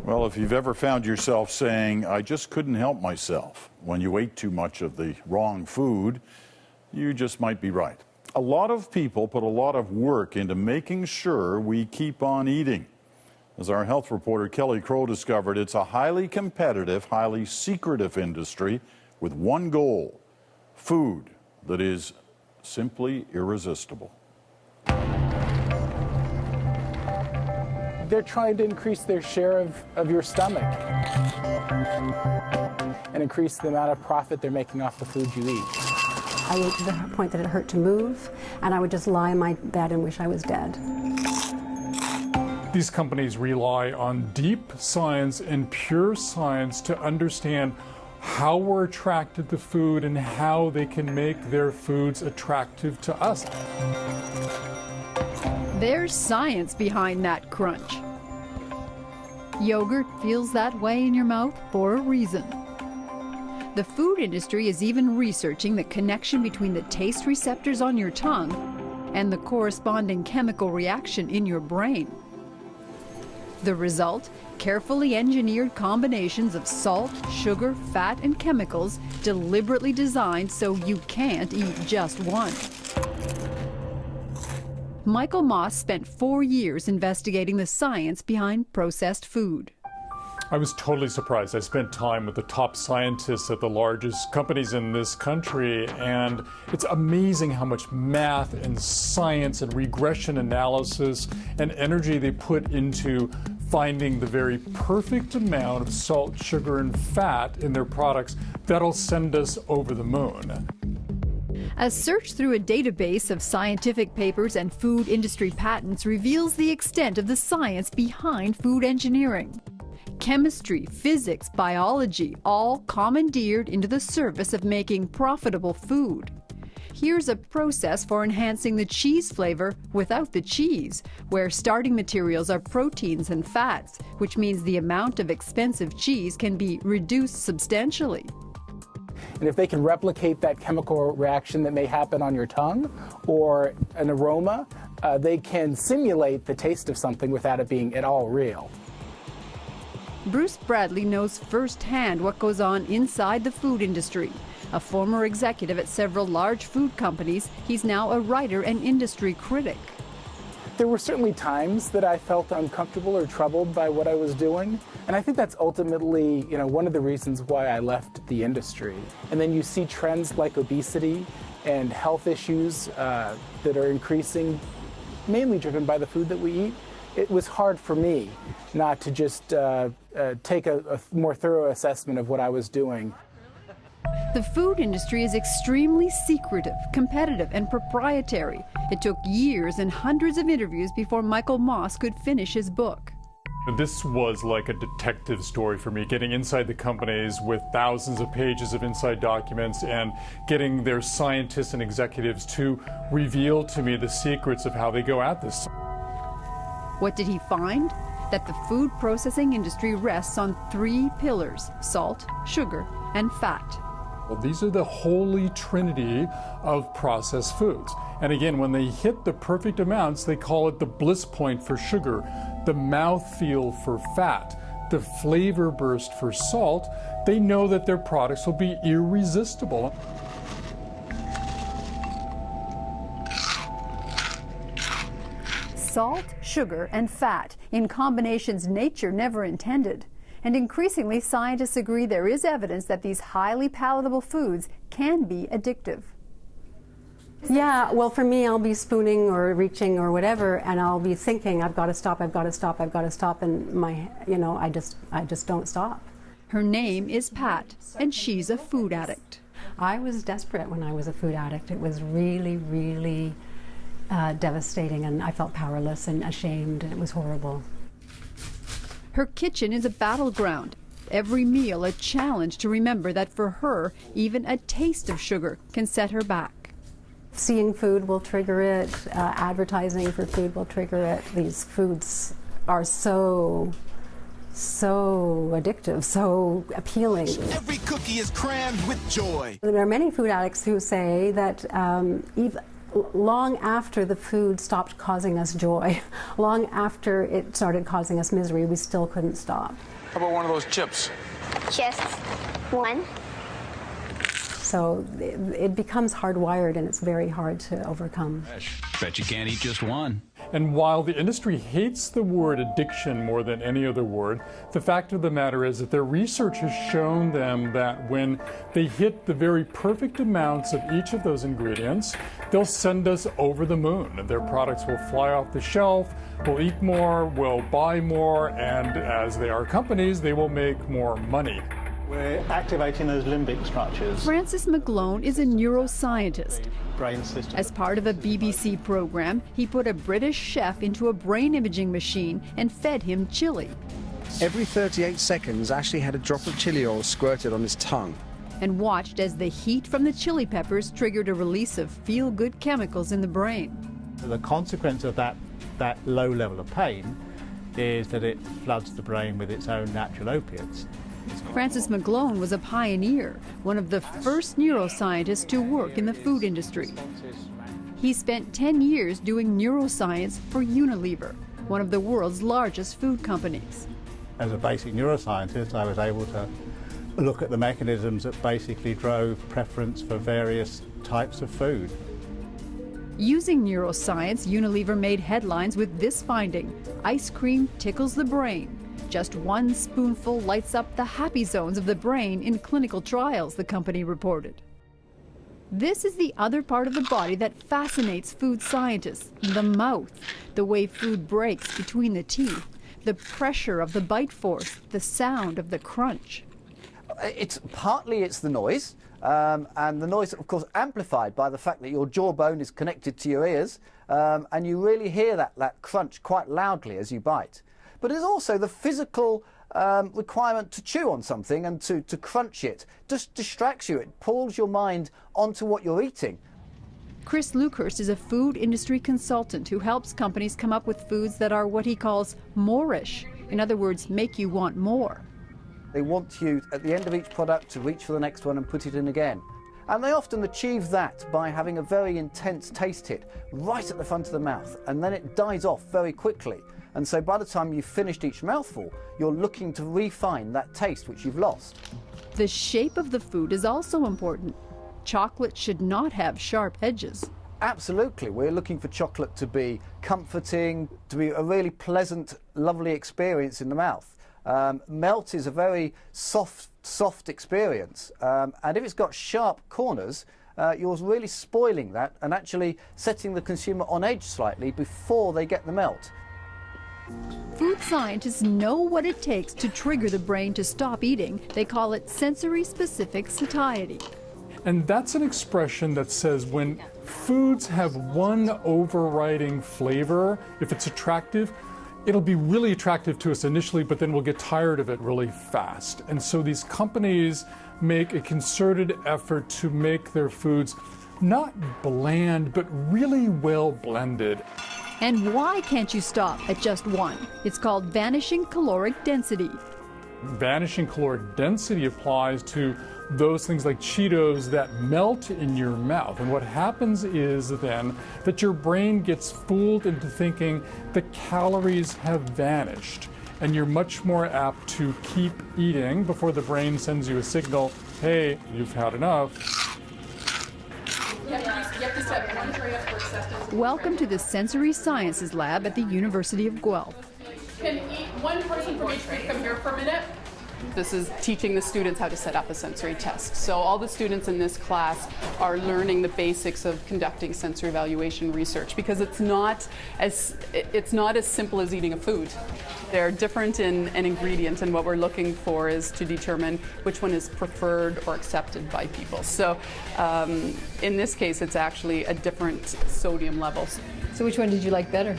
Well, if you've ever found yourself saying, I just couldn't help myself when you ate too much of the wrong food, you just might be right. A lot of people put a lot of work into making sure we keep on eating. As our health reporter Kelly Crow discovered, it's a highly competitive, highly secretive industry with one goal: food that is simply irresistible. They're trying to increase their share of your stomach and increase the amount of profit they're making off the food you eat. I ate to the point that it hurt to move, and I would just lie in my bed and wish I was dead. These companies rely on deep science and pure science to understand how we're attracted to food and how they can make their foods attractive to us. There's science behind that crunch. Yogurt feels that way in your mouth for a reason. The food industry is even researching the connection between the taste receptors on your tongue and the corresponding chemical reaction in your brain. The result? Carefully engineered combinations of salt, sugar, fat, and chemicals deliberately designed so you can't eat just one. Michael Moss spent 4 years investigating the science behind processed food. I was totally surprised. I spent time with the top scientists at the largest companies in this country, and it's amazing how much math and science and regression analysis and energy they put into finding the very perfect amount of salt, sugar, and fat in their products that'll send us over the moon. A search through a database of scientific papers and food industry patents reveals the extent of the science behind food engineering. Chemistry, physics, biology, all commandeered into the service of making profitable food. Here's a process for enhancing the cheese flavor without the cheese, where starting materials are proteins and fats, which means the amount of expensive cheese can be reduced substantially. And if they can replicate that chemical reaction that may happen on your tongue or an aroma, they can simulate the taste of something without it being at all real. Bruce Bradley knows firsthand what goes on inside the food industry. A former executive at several large food companies, he's now a writer and industry critic. There were certainly times that I felt uncomfortable or troubled by what I was doing, and I think that's ultimately, one of the reasons why I left the industry. And then you see trends like obesity and health issues that are increasing, mainly driven by the food that we eat. It was hard for me not to just take a more thorough assessment of what I was doing. The food industry is extremely secretive, competitive, and proprietary. It took years and hundreds of interviews before Michael Moss could finish his book. This was like a detective story for me, getting inside the companies with thousands of pages of inside documents and getting their scientists and executives to reveal to me the secrets of how they go at this. What did he find? That the food processing industry rests on 3 pillars: salt, sugar, and fat. Well, these are the holy trinity of processed foods. And again, when they hit the perfect amounts, they call it the bliss point for sugar, the mouthfeel for fat, the flavor burst for salt. They know that their products will be irresistible. Salt, sugar, and fat in combinations nature never intended. And increasingly, scientists agree there is evidence that these highly palatable foods can be addictive. Yeah, well, for me, I'll be spooning or reaching or whatever, and I'll be thinking, I've got to stop, I've got to stop, I've got to stop, and I just don't stop. Her name is Pat, and she's a food addict. I was desperate when I was a food addict. It was really, really devastating, and I felt powerless and ashamed, and it was horrible. Her kitchen is a battleground. Every meal a challenge to remember that for her, even a taste of sugar can set her back. Seeing food will trigger it. Advertising for food will trigger it. These foods are so addictive, so appealing. Every cookie is crammed with joy. There are many food addicts who say that long after the food stopped causing us joy, long after it started causing us misery, we still couldn't stop. How about one of those chips? Just one. So it becomes hardwired, and it's very hard to overcome. Bet you can't eat just one. And while the industry hates the word addiction more than any other word, the fact of the matter is that their research has shown them that when they hit the very perfect amounts of each of those ingredients, they'll send us over the moon. Their products will fly off the shelf, we'll eat more, we'll buy more, and as they are companies, they will make more money. We're activating those limbic structures. Francis McGlone is a neuroscientist. Brain system. As part of a BBC program, he put a British chef into a brain imaging machine and fed him chili. Every 38 seconds, Ashley had a drop of chili oil squirted on his tongue. And watched as the heat from the chili peppers triggered a release of feel-good chemicals in the brain. The consequence of that low level of pain is that it floods the brain with its own natural opiates. Francis McGlone was a pioneer, one of the first neuroscientists to work in the food industry. He spent 10 years doing neuroscience for Unilever, one of the world's largest food companies. As a basic neuroscientist, I was able to look at the mechanisms that basically drove preference for various types of food. Using neuroscience, Unilever made headlines with this finding: ice cream tickles the brain. Just one spoonful lights up the happy zones of the brain in clinical trials, the company reported. This is the other part of the body that fascinates food scientists: the mouth, the way food breaks between the teeth, the pressure of the bite force, the sound of the crunch. It's the noise, and the noise, of course, amplified by the fact that your jawbone is connected to your ears, and you really hear that crunch quite loudly as you bite. But it's also the physical requirement to chew on something and to crunch it. Just distracts you. It pulls your mind onto what you're eating. Chris Luckhurst is a food industry consultant who helps companies come up with foods that are what he calls more-ish. In other words, make you want more. They want you, at the end of each product, to reach for the next one and put it in again. And they often achieve that by having a very intense taste hit right at the front of the mouth, and then it dies off very quickly. And so by the time you've finished each mouthful, you're looking to refine that taste which you've lost. The shape of the food is also important. Chocolate should not have sharp edges. Absolutely. We're looking for chocolate to be comforting, to be a really pleasant, lovely experience in the mouth. Melt is a very soft experience, and if it's got sharp corners, you're really spoiling that and actually setting the consumer on edge slightly before they get the melt. Food scientists know what it takes to trigger the brain to stop eating. They call it sensory-specific satiety. And that's an expression that says when foods have one overriding flavor, if it's attractive, it'll be really attractive to us initially, but then we'll get tired of it really fast. And so these companies make a concerted effort to make their foods not bland, but really well blended. And why can't you stop at just one? It's called vanishing caloric density. Vanishing caloric density applies to those things like Cheetos that melt in your mouth. And what happens is then that your brain gets fooled into thinking the calories have vanished. And you're much more apt to keep eating before the brain sends you a signal, hey, you've had enough. Welcome to the Sensory Sciences Lab at the University of Guelph. Can one person from each group come here for a minute? This is teaching the students how to set up a sensory test. So all the students in this class are learning the basics of conducting sensory evaluation research, because it's not as simple as eating a food. They're different in an ingredient, and what we're looking for is to determine which one is preferred or accepted by people. So in this case, it's actually a different sodium levels. So which one did you like better?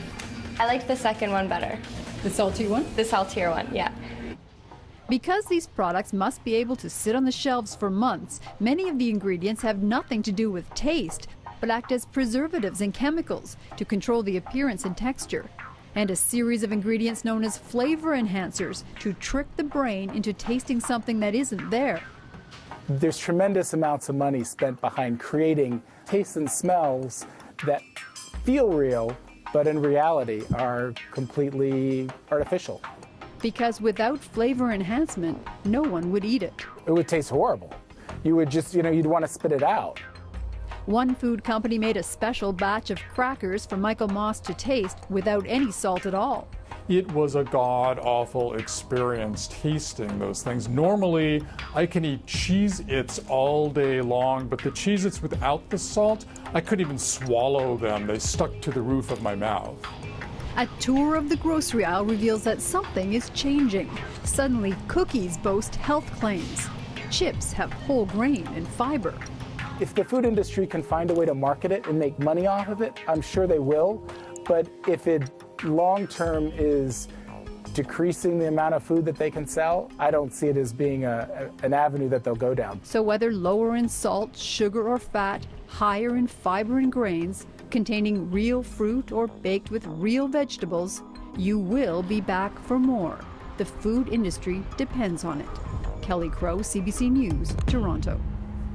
I liked the second one better. The salty one? The saltier one, yeah. Because these products must be able to sit on the shelves for months, many of the ingredients have nothing to do with taste, but act as preservatives and chemicals to control the appearance and texture, and a series of ingredients known as flavor enhancers to trick the brain into tasting something that isn't there. There's tremendous amounts of money spent behind creating tastes and smells that feel real, but in reality are completely artificial. Because without flavor enhancement, no one would eat it. It would taste horrible. You would just, you'd want to spit it out. One food company made a special batch of crackers for Michael Moss to taste without any salt at all. It was a god-awful experience tasting those things. Normally, I can eat Cheez-Its all day long, but the Cheez-Its without the salt, I couldn't even swallow them. They stuck to the roof of my mouth. A tour of the grocery aisle reveals that something is changing. Suddenly, cookies boast health claims. Chips have whole grain and fiber. If the food industry can find a way to market it and make money off of it, I'm sure they will. But if it long-term is decreasing the amount of food that they can sell, I don't see it as being an avenue that they'll go down. So whether lower in salt, sugar, or fat, higher in fiber and grains, containing real fruit or baked with real vegetables, you will be back for more. The food industry depends on it. Kelly Crow, CBC News, Toronto.